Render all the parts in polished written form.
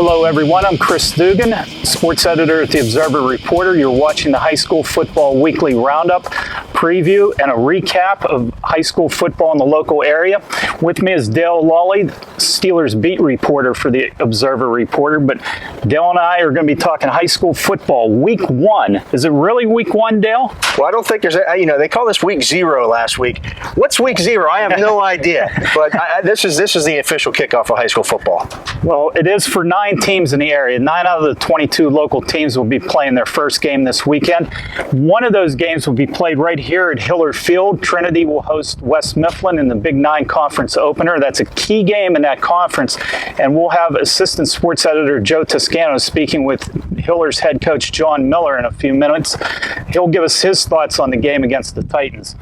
Hello everyone, I'm Chris Dugan, sports editor at the Observer Reporter. You're watching the High School Football Weekly Roundup, preview, and a recap of high school football in the local area. With me is Dale Lolley, Steelers beat reporter for the Observer Reporter. But Dale and I are going to be talking high school football week one. Is it really week one, Dale? Well, I don't think there's they call this week 0 last week. What's week 0? I have no idea. But this is the official kickoff of high school football. Well, it is for 9 teams in the area. 9 out of the 22 local teams will be playing their first game this weekend. One of those games will be played right here at Hillard Field. Trinity will host West Mifflin in the Big 9 conference opener. That's a key game in that conference. And we'll have assistant sports editor Joe Tuscano speaking with Hillard's head coach John Miller in a few minutes. He'll give us his thoughts on the game against the Titans.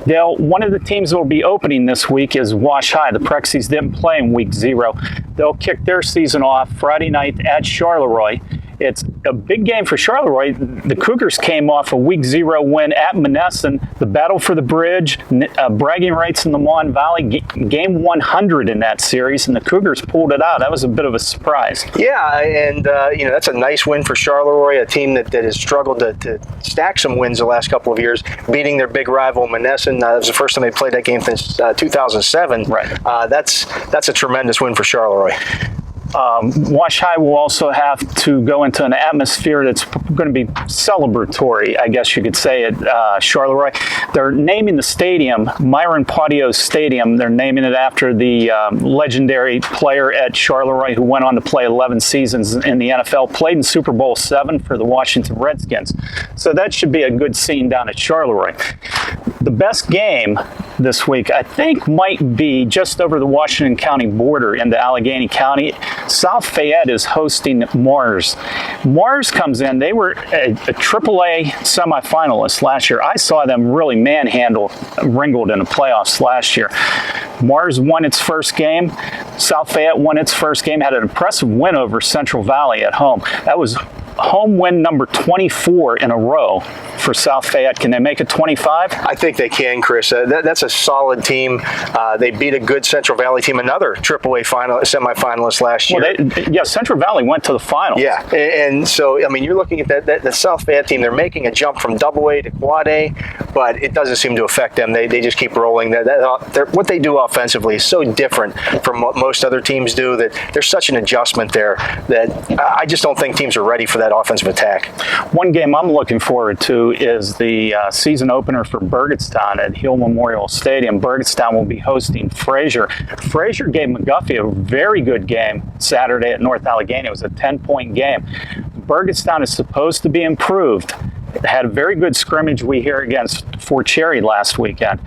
Dale, one of the teams that will be opening this week is Wash High. The Prexies didn't play in week 0. They'll kick their season off Friday night at Charleroi. It's a big game for Charleroi. The Cougars came off a week 0 win at Monessen, the battle for the bridge, bragging rights in the Mon Valley, game 100 in that series, and the Cougars pulled it out. That was a bit of a surprise. Yeah, and that's a nice win for Charleroi, a team that has struggled to stack some wins the last couple of years, beating their big rival Monessen. That was the first time they played that game since 2007. Right. That's a tremendous win for Charleroi. Wash High will also have to go into an atmosphere that's going to be celebratory, I guess you could say, at Charleroi. They're naming the stadium Myron Patio Stadium. They're naming it after the legendary player at Charleroi who went on to play 11 seasons in the NFL, played in Super Bowl VII for the Washington Redskins. So that should be a good scene down at Charleroi. The best game this week, I think, might be just over the Washington County border into Allegheny County. South Fayette is hosting Mars. Mars comes in. They were a AAA semifinalist last year. I saw them really manhandle Ringgold in the playoffs last year. Mars won its first game. South Fayette won its first game, had an impressive win over Central Valley at home. That was home win number 24 in a row for South Fayette. Can they make it 25? I think they can, Chris. That's a solid team. They beat a good Central Valley team, another AAA semifinalist last year. Well, Central Valley went to the final. Yeah, and so, I mean, you're looking at the South Fayette team. They're making a jump from AA to Quad A, but it doesn't seem to affect them. They just keep rolling. What they do offensively is so different from what most other teams do that there's such an adjustment there that I just don't think teams are ready for that offensive attack. One game I'm looking forward to is the season opener for Burgettstown at Hill Memorial Stadium. Burgettstown will be hosting Frazier. Frazier gave McGuffey a very good game Saturday at North Allegheny. It was a 10-point game. Burgettstown is supposed to be improved. It had a very good scrimmage we hear against Fort Cherry last weekend.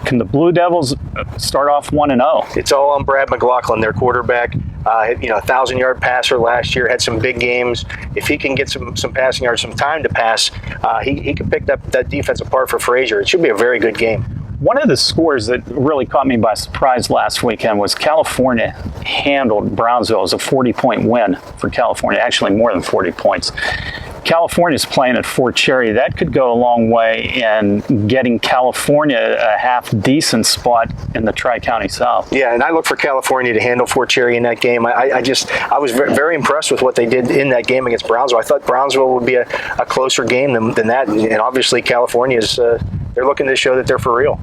Can the Blue Devils start off 1-0? It's all on Brad McLaughlin, their quarterback. 1,000-yard passer last year, had some big games. If he can get some passing yards, some time to pass, he can pick that defense apart for Frazier. It should be a very good game. One of the scores that really caught me by surprise last weekend was California handled Brownsville. It was a 40-point win for California, actually more than 40 points. California's playing at Fort Cherry. That could go a long way in getting California a half-decent spot in the Tri-County South. Yeah, and I look for California to handle Fort Cherry in that game. I was very impressed with what they did in that game against Brownsville. I thought Brownsville would be a closer game than that, and obviously California's they're looking to show that they're for real.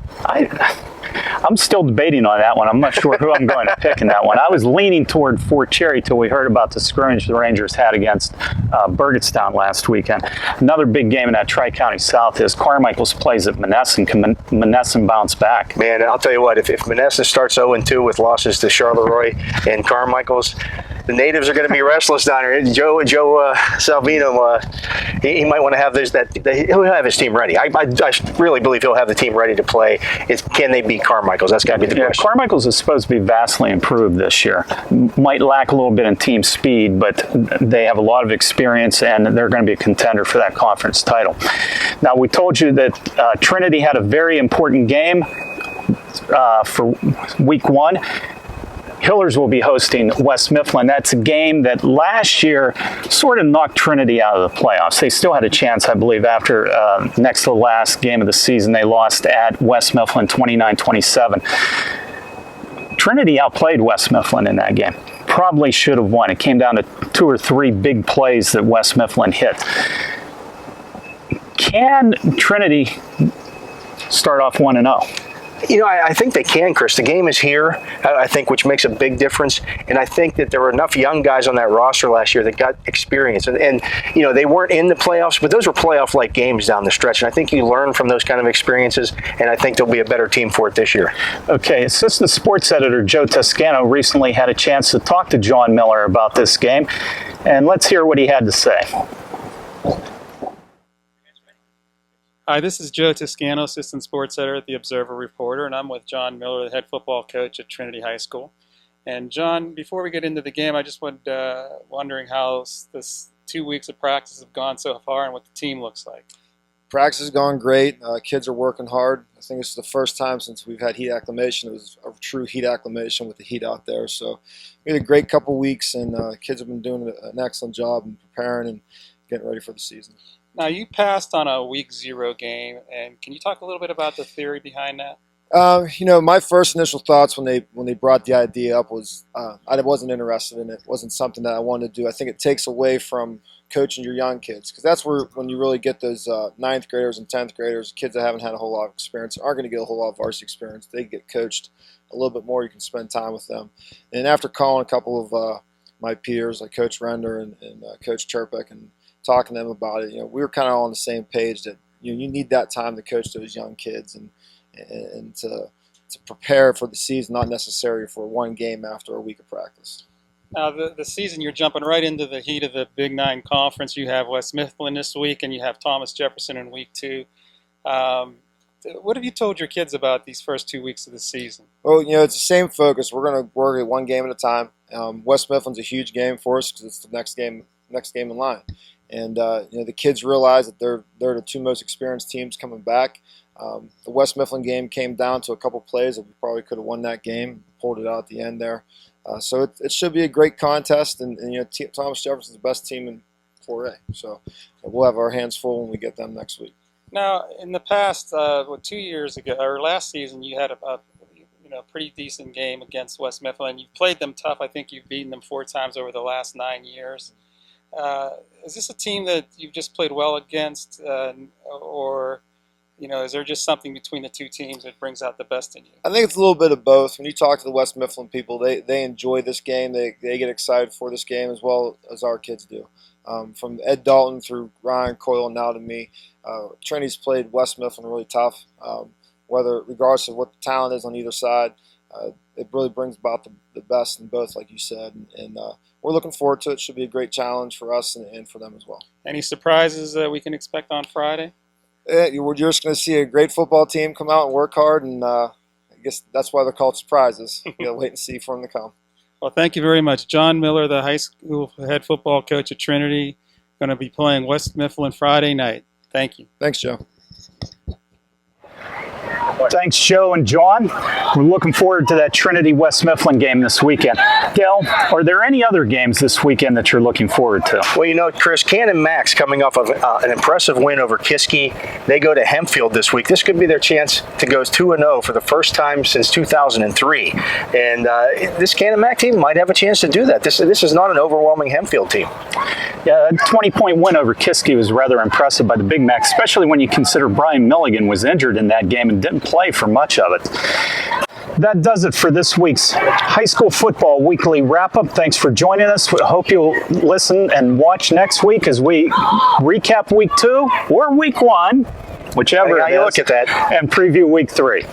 I'm still debating on that one. I'm not sure who I'm going to pick in that one. I was leaning toward Fort Cherry till we heard about the scrimmage the Rangers had against Burgettstown last weekend. Another big game in that Tri-County South is Carmichaels plays at Monessen. Can Monessen bounce back? Man, I'll tell you what, if Monessen starts 0-2 with losses to Charleroi and Carmichaels, the natives are going to be restless down here. Joe Salvino, he might want to have he'll have his team ready. I really believe he'll have the team ready to play. Can they beat Carmichaels? That's got to be the question. Carmichaels is supposed to be vastly improved this year. Might lack a little bit in team speed, but they have a lot of experience, and they're going to be a contender for that conference title. Now, we told you that Trinity had a very important game for week 1. Hillers will be hosting West Mifflin. That's a game that last year sort of knocked Trinity out of the playoffs. They still had a chance, I believe, after next to the last game of the season. They lost at West Mifflin 29-27. Trinity outplayed West Mifflin in that game. probably should have won. It came down to 2 or 3 big plays that West Mifflin hit. Can Trinity start off 1-0? You know, I think they can, Chris. The game is here, I think, which makes a big difference. And I think that there were enough young guys on that roster last year that got experience. And you know, they weren't in the playoffs, but those were playoff-like games down the stretch. And I think you learn from those kind of experiences, and I think they'll be a better team for it this year. Okay, Assistant Sports Editor Joe Tuscano recently had a chance to talk to John Miller about this game. And let's hear what he had to say. Hi, this is Joe Tuscano, Assistant Sports Editor at the Observer Reporter, and I'm with John Miller, the head football coach at Trinity High School. And John, before we get into the game, I just was wondering how this 2 weeks of practice have gone so far and what the team looks like. Practice has gone great. Kids are working hard. I think this is the first time since we've had heat acclimation. It was a true heat acclimation with the heat out there. So we had a great couple weeks, and kids have been doing an excellent job in preparing and getting ready for the season. Now, you passed on a week 0 game, and can you talk a little bit about the theory behind that? You know, my first initial thoughts when they brought the idea up was I wasn't interested in it. It wasn't something that I wanted to do. I think it takes away from coaching your young kids, because that's when you really get those 9th graders and 10th graders, kids that haven't had a whole lot of experience, aren't going to get a whole lot of varsity experience. They get coached a little bit more. You can spend time with them. And after calling a couple of my peers, like Coach Render and Coach Turpik, and talking to them about it, you know, we were kind of all on the same page that you need that time to coach those young kids and to prepare for the season, not necessarily for one game after a week of practice. Now, the season, you're jumping right into the heat of the Big 9 Conference. You have West Mifflin this week, and you have Thomas Jefferson in week 2. What have you told your kids about these first 2 weeks of the season? Well, you know, it's the same focus. We're going to work at one game at a time. West Mifflin's a huge game for us because it's the next game in line. And you know, the kids realize that they're the 2 most experienced teams coming back. The West Mifflin game came down to a couple plays that we probably could have won that game, pulled it out at the end there. So it should be a great contest, and you know, Thomas Jefferson's the best team in 4A. So we'll have our hands full when we get them next week. Now, in the past, 2 years ago, or last season, you had a pretty decent game against West Mifflin. You've played them tough. I think you've beaten them 4 times over the last 9 years. Is this a team that you've just played well against, or you know, is there just something between the 2 teams that brings out the best in you? I think it's a little bit of both. When you talk to the West Mifflin people, they enjoy this game. They get excited for this game as well as our kids do. From Ed Dalton through Ryan Coyle and now to me, Trinity's played West Mifflin really tough. Regardless of what the talent is on either side, it really brings about the best in both, like you said. And we're looking forward to it. It should be a great challenge for us and for them as well. Any surprises that we can expect on Friday? You're just going to see a great football team come out and work hard, and I guess that's why they're called surprises. You'll wait and see for them to come. Well, thank you very much. John Miller, the high school head football coach at Trinity, going to be playing West Mifflin Friday night. Thank you. Thanks, Joe. Thanks, Joe and John. We're looking forward to that Trinity West Mifflin game this weekend. Dale, are there any other games this weekend that you're looking forward to? Well, you know, Chris, Canon-Max coming off of an impressive win over Kiski. They go to Hempfield this week. This could be their chance to go 2-0 for the first time since 2003. And this Canon-Max team might have a chance to do that. This is not an overwhelming Hempfield team. Yeah, a 20-point win over Kiski was rather impressive by the Big Macs, especially when you consider Brian Milligan was injured in that game and didn't play for much of it. That does it for this week's High School Football Weekly Wrap-Up. Thanks for joining us. We hope you'll listen and watch next week as we recap Week 2 or Week 1, whichever How you look at that, and preview Week 3.